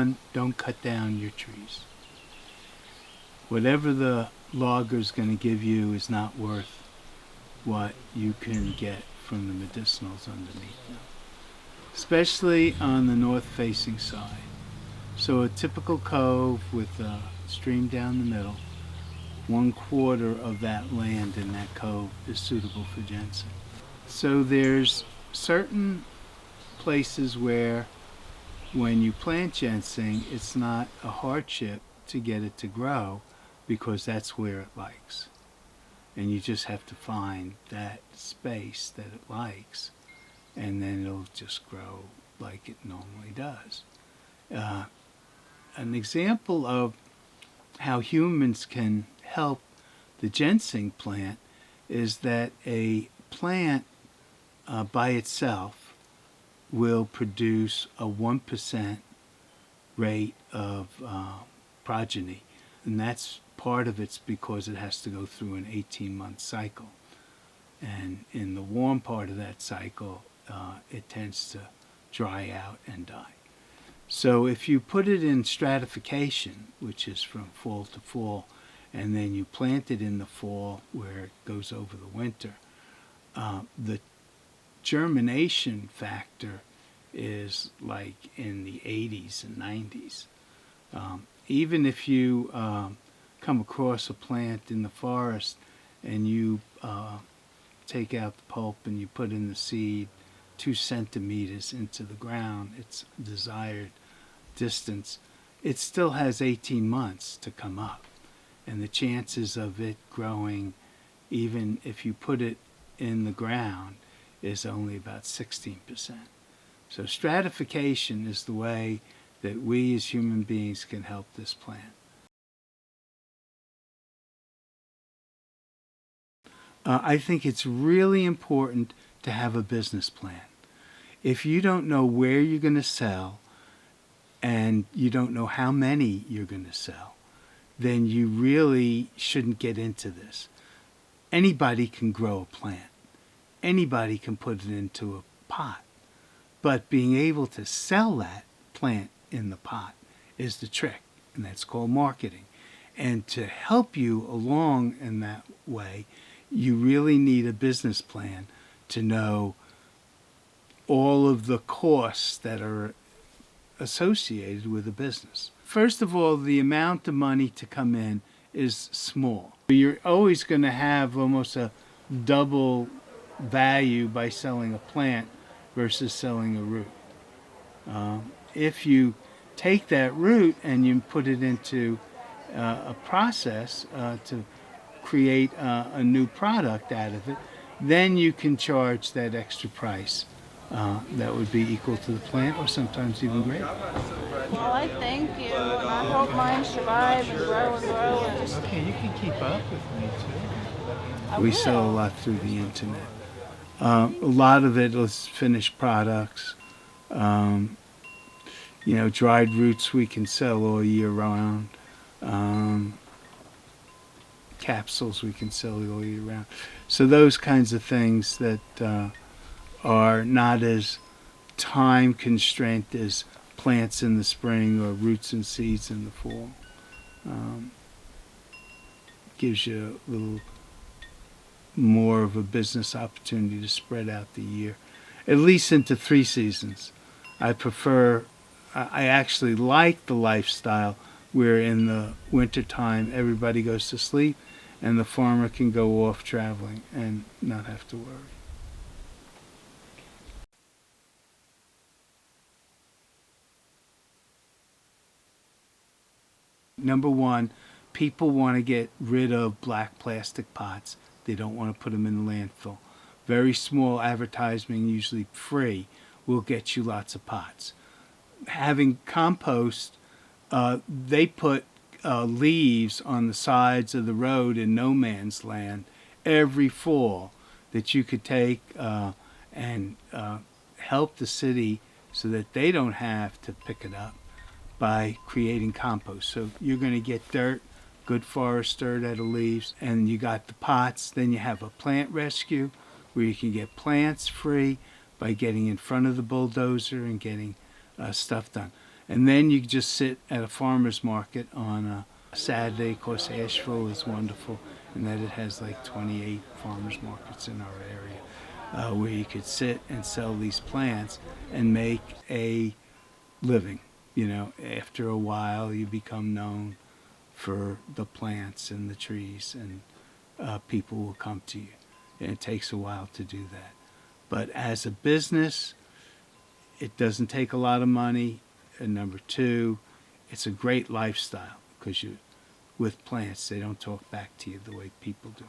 one, don't cut down your trees. Whatever the logger's going to give you is not worth what you can get from the medicinals underneath them, especially on the north-facing side. So a typical cove with a stream down the middle, 1/4 of that land in that cove is suitable for ginseng. So there's certain places where when you plant ginseng, it's not a hardship to get it to grow because that's where it likes. And you just have to find that space that it likes, and then it'll just grow like it normally does. An example of how humans can help the ginseng plant is that a plant by itself will produce a 1% rate of progeny, and that's part of it's because it has to go through an 18-month cycle, and in the warm part of that cycle it tends to dry out and die. So if you put it in stratification, which is from fall to fall, and then you plant it in the fall where it goes over the winter, the germination factor is like in the 80s and 90s. Even if you come across a plant in the forest and you take out the pulp and you put in the seed 2 centimeters into the ground, its desired distance, it still has 18 months to come up. And the chances of it growing, even if you put it in the ground, is only about 16%. So stratification is the way that we as human beings can help this plant. I think it's really important to have a business plan. If you don't know where you're going to sell and you don't know how many you're going to sell, then you really shouldn't get into this. Anybody can grow a plant. Anybody can put it into a pot. But being able to sell that plant in the pot is the trick, and that's called marketing. And to help you along in that way, you really need a business plan to know all of the costs that are associated with a business. First of all, the amount of money to come in is small. You're always going to have almost a double value by selling a plant versus selling a root. If you take that root and you put it into a process to create a new product out of it, then you can charge that extra price that would be equal to the plant or sometimes even greater. Well, I thank you, and I hope mine survive and grow and grow. And just Okay, you can keep up with me too. we We sell a lot through the internet. A lot of it is finished products. Dried roots we can sell all year round. Capsules we can sell all year round. So those kinds of things that are not as time constrained as plants in the spring or roots and seeds in the fall. Gives you a little more of a business opportunity to spread out the year, at least into 3 seasons. I actually like the lifestyle where in the wintertime everybody goes to sleep and the farmer can go off traveling and not have to worry. Number one, people want to get rid of black plastic pots. They don't want to put them in the landfill. Very small advertising, usually free, will get you lots of pots. Having compost, they put leaves on the sides of the road in no man's land every fall that you could take and help the city so that they don't have to pick it up by creating compost. So you're going to get dirt, good forest dirt out of leaves, and you got the pots. Then you have a plant rescue where you can get plants free by getting in front of the bulldozer and getting stuff done. And then you just sit at a farmer's market on a Saturday. Of course, Asheville is wonderful in that it has like 28 farmers markets in our area, where you could sit and sell these plants and make a living. You know, after a while, you become known for the plants and the trees, and people will come to you. And it takes a while to do that. But as a business, it doesn't take a lot of money. And number two, it's a great lifestyle because with plants, they don't talk back to you the way people do.